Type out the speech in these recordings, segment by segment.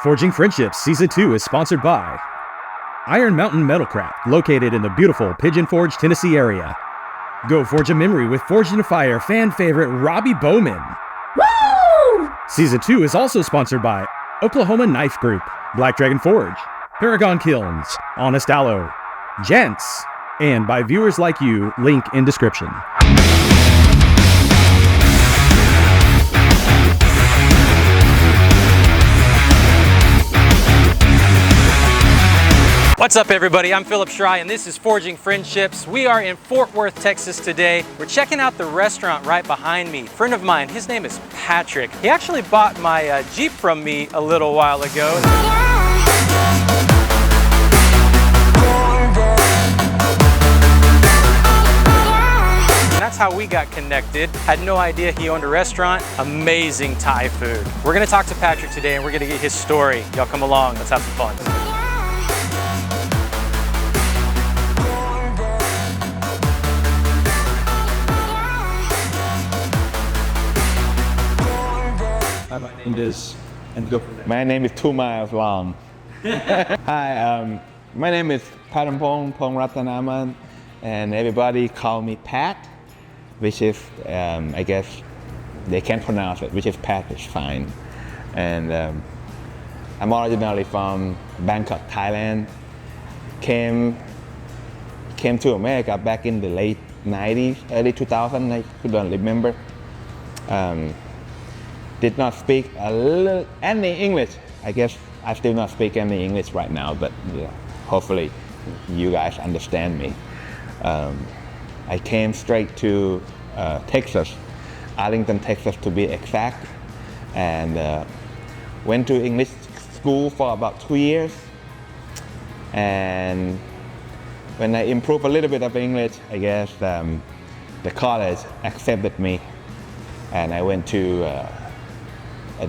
Forging Friendships Season 2 is sponsored by Iron Mountain Metalcraft, located in the beautiful Pigeon Forge, Tennessee area. Go forge a memory with Forged in Fire fan favorite Robbie Bowman. Woo! Season 2 is also sponsored by Oklahoma Knife Group, Black Dragon Forge, Paragon Kilns, Honest Aloe, Gents, and by viewers like you, link in description. What's up everybody, I'm Philip Schrei and this is Forging Friendships. We are in Fort Worth, Texas today. We're checking out the restaurant right behind me. A friend of mine, his name is Patrick. He actually bought my Jeep from me a little while ago. That's how we got connected. Had no idea he owned a restaurant. Amazing Thai food. We're gonna talk to Patrick today and we're gonna get his story. Y'all come along, let's have some fun. My name is 2 miles long. Hi, my name is Patampong Ratanaman, and everybody call me Pat, which is, I guess they can't pronounce it, which is Pat is fine. And I'm originally from Bangkok, Thailand. Came to America back in the late 90s, early 2000s, I don't remember. Did not speak any English. I guess I still not speak any English right now, but yeah, hopefully you guys understand me. I came straight to Texas, Arlington, Texas to be exact, and went to English school for about 2 years. And when I improved a little bit of English, I guess the college accepted me, and I went to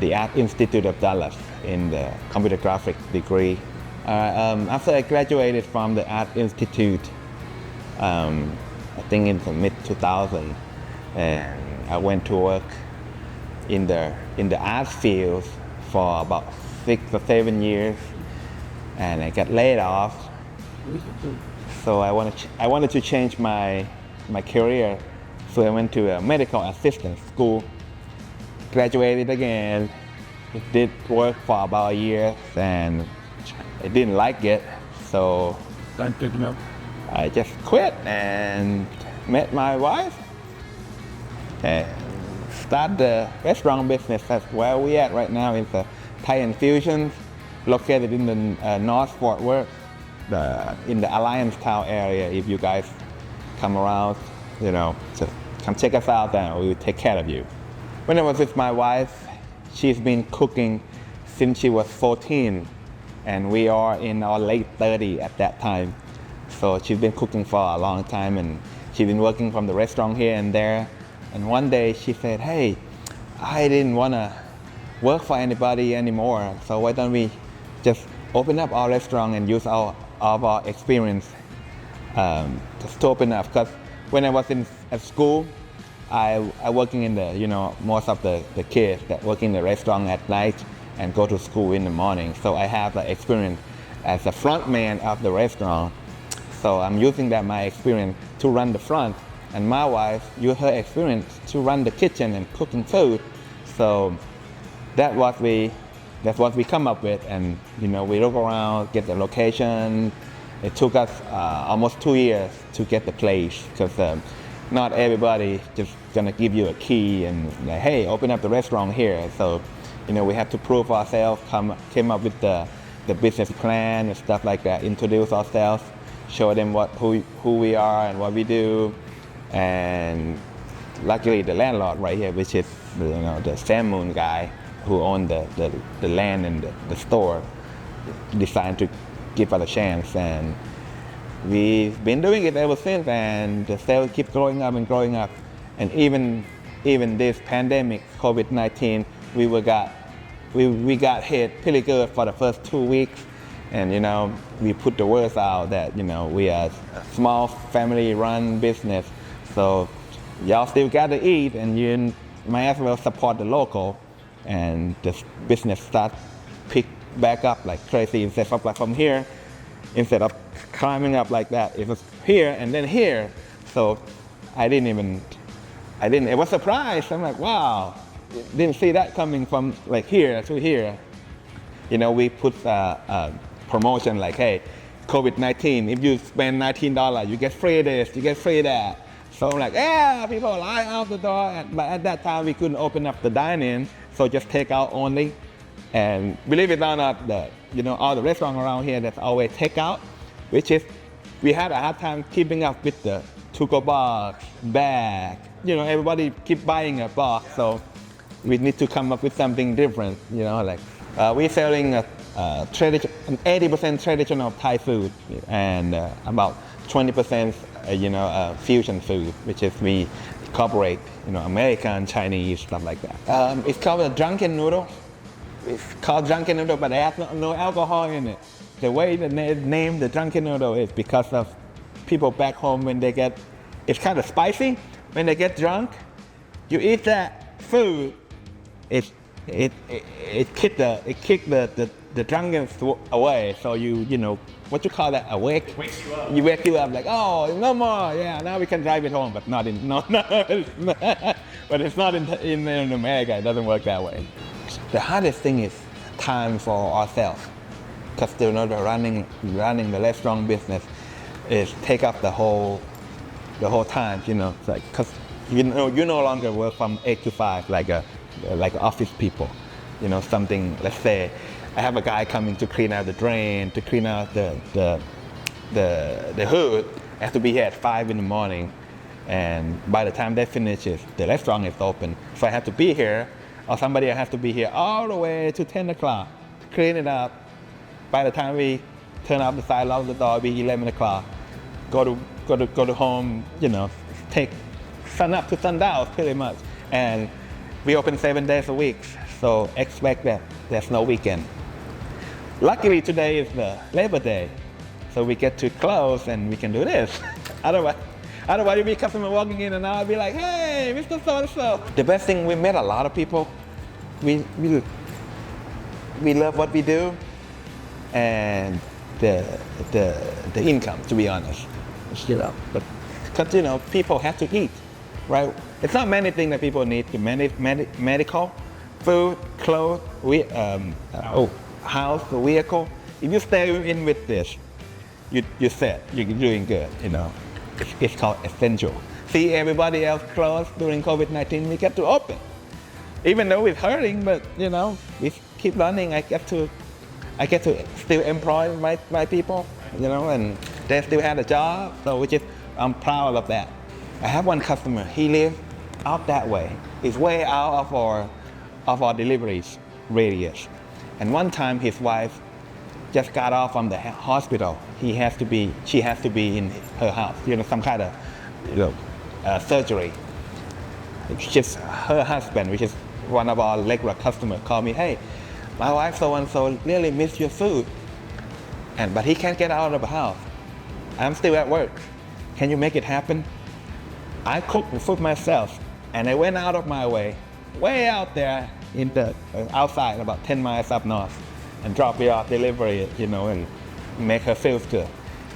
the Art Institute of Dallas in the computer graphics degree. After I graduated from the Art Institute, I think in the mid-2000s, and I went to work in the art field for about 6 or 7 years, and I got laid off. So I wanted to change my career, so I went to a medical assistant school. Graduated again, did work for about a year, and I didn't like it, so I just quit and met my wife and started the restaurant business. That's where we at right now. It's a Thai Infusion, located in the North Fort Worth, in the Alliance Town area. If you guys come around, just come check us out, and we will take care of you. When I was with my wife, she's been cooking since she was 14, and we are in our late 30s at that time. So she's been cooking for a long time, and she's been working from the restaurant here and there. And one day she said, "Hey, I didn't want to work for anybody anymore, so why don't we just open up our restaurant and use all of our experience just to open up?" Because when I was at school, I working in the, most of the kids that work in the restaurant at night and go to school in the morning. So I have the experience as a front man of the restaurant. So I'm using my experience to run the front, and my wife used her experience to run the kitchen and cooking food. So that's what we come up with, and we look around, get the location. It took us almost 2 years to get the place, because not everybody just gonna give you a key and like, hey, open up the restaurant here. So, we have to prove ourselves, came up with the business plan and stuff like that, introduce ourselves, show them who we are and what we do. And luckily the landlord right here, which is the Sam Moon guy who owned the land and the store, decided to give us a chance, and we've been doing it ever since, and the sales keep growing up and growing up. And even this pandemic, COVID-19, we got hit pretty good for the first 2 weeks, and we put the words out that we are a small family-run business, so y'all still got to eat, and you might as well support the local. And the business start back up like crazy. Instead of like from here, instead of climbing up like that, it was here and then here. So it was surprised. I'm like, wow, didn't see that coming from like here to here. You know, we put a promotion like, hey, COVID-19, if you spend $19, you get free this, you get free that. So I'm like, yeah, people line out the door. But at that time, we couldn't open up the dine-in, so just take out only. And believe it or not, all the restaurants around here, that's always take out, which is, we had a hard time keeping up with the to-go box, bag. Everybody keep buying a box, so we need to come up with something different. We're selling 80% traditional Thai food and about 20% fusion food, which is we incorporate American, Chinese, stuff like that. It's called a drunken noodle. It's called drunken noodle, but it has no alcohol in it. The way they name the drunken noodle is because of people back home when they get, it's kind of spicy. When they get drunk, you eat that food, it kick the drunkenness away. So what you call that, awake? Wakes you up. You wake you up like, oh, no more. Yeah, now we can drive it home, but not in but it's not in America. It doesn't work that way. The hardest thing is time for ourselves, because the running the restaurant business is take up the whole time. It's like, because you no longer work from 8 to 5 like office people. Something. Let's say I have a guy coming to clean out the drain, to clean out the hood. I have to be here at 5 in the morning, and by the time that finishes, the restaurant is open. So I have to be here, or somebody has to be here all the way to 10 o'clock to clean it up. By the time we turn up the side, lock the door, it'll be 11 o'clock. Go to home, take sun up to sundown pretty much. And we open 7 days a week, so expect that there's no weekend. Luckily today is the Labor Day, so we get to close and we can do this. Otherwise you'll be customer walking in and I'll be like, hey, Mr. So-and-so. The best thing, we met a lot of people. We love what we do, and the income, to be honest. But because people have to eat, right? It's not many things that people need to manage: medical, food, clothes, house, vehicle. If you stay in with this, you're set. You're doing good. It's called essential. See everybody else closed during COVID-19. We get to open, even though it's hurting. But we keep running. I get to still employ my people. And they still have a job. So I'm proud of that. I have one customer. He lives out that way. He's way out of our deliveries radius. And one time his wife just got off from the hospital. She has to be in her house. Some kind of surgery. It's just her husband, which is one of our regular customers, called me, hey, my wife so-and-so really missed your food. But he can't get out of the house. I'm still at work. Can you make it happen? I cooked the food myself, and I went out of my way out there in the outside, about 10 miles up north, and drop it off, deliver it, and make her feel good.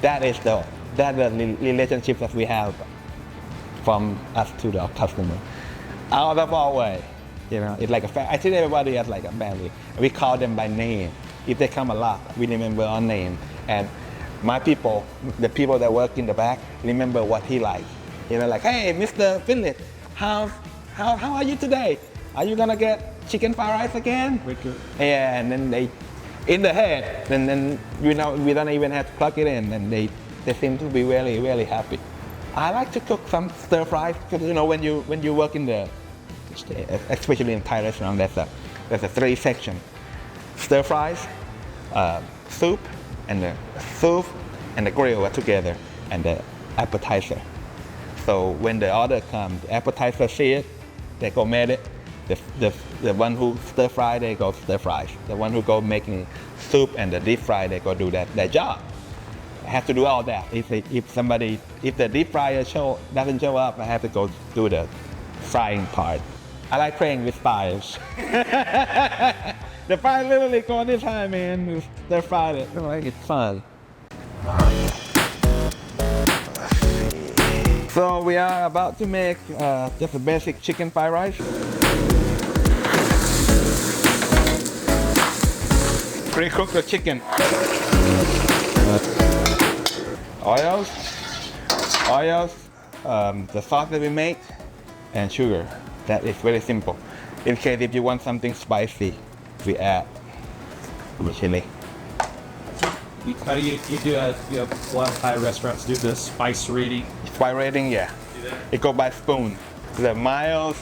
That's the relationship that we have from us to the customer. Out of our way, it's like a family. I treat everybody as like a family. We call them by name. If they come a lot, we remember our name. And my people, the people that work in the back, remember what he likes. Like, hey, Mr. Finley, how are you today? Are you gonna get chicken fried rice again? Yeah, and then they, in the head, and then we don't even have to plug it in, and they seem to be really, really happy. I like to cook some stir fries because when you work in the, especially in Thai restaurant, there's a 3 section: stir fries, soup, and the grill are together, and the appetizer. So when the order comes, the appetizer see it, they go make it. The one who stir fry, they go stir fries. The one who go making soup and the deep fry, they go do their job. I have to do all that. If the deep fryer doesn't show up, I have to go do the frying part. I like playing with fires. The fire literally going this high, man. They fried it. Like it's fun. So we are about to make just a basic chicken fried rice. Pre-cook the chicken. Oils, the sauce that we make, and sugar. That is very simple. In case if you want something spicy, we add chili. How do you do a lot of Thai restaurants do the spice rating? Spice rating, yeah. It goes by spoon. The mild,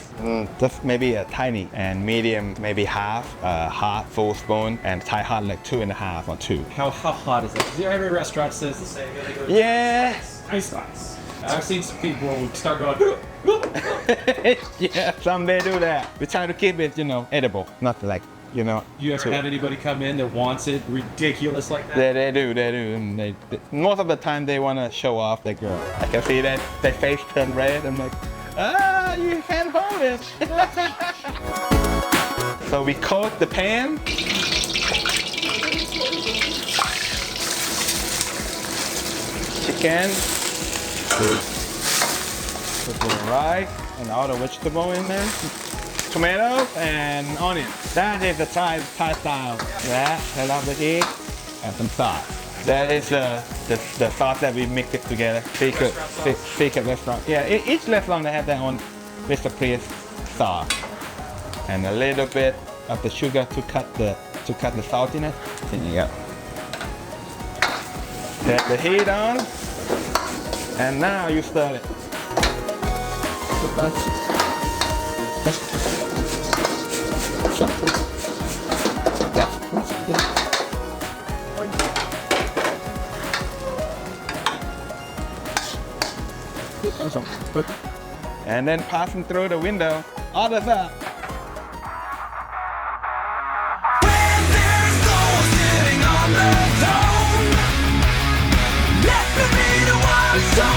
just maybe a tiny, and medium, maybe half, hot, full spoon, and Thai hot like 2.5 or 2. How hot is it? 'Cause every restaurant says the same. They go, Yeah. Ice. I've seen some people start going. Yeah, some they do that. We try to keep it, edible, not like, You ever had anybody come in that wants it ridiculous like that? They do. And most of the time they want to show off their girl. I can see that their face turn red. I'm like, you can't hold it. So we coat the pan. Chicken. Put the rice and all the vegetable in there. Tomatoes and onion. That is the Thai style. Yeah, I love to eat. And some sauce. That is the sauce that we mix it together. Secret restaurant. Yeah, each restaurant they have their own recipe sauce. And a little bit of the sugar to cut the saltiness. There you go. Set the heat on. And now you stir it. And then passing through the window, all of that. When there's no one sitting on the throne, let me be the one. So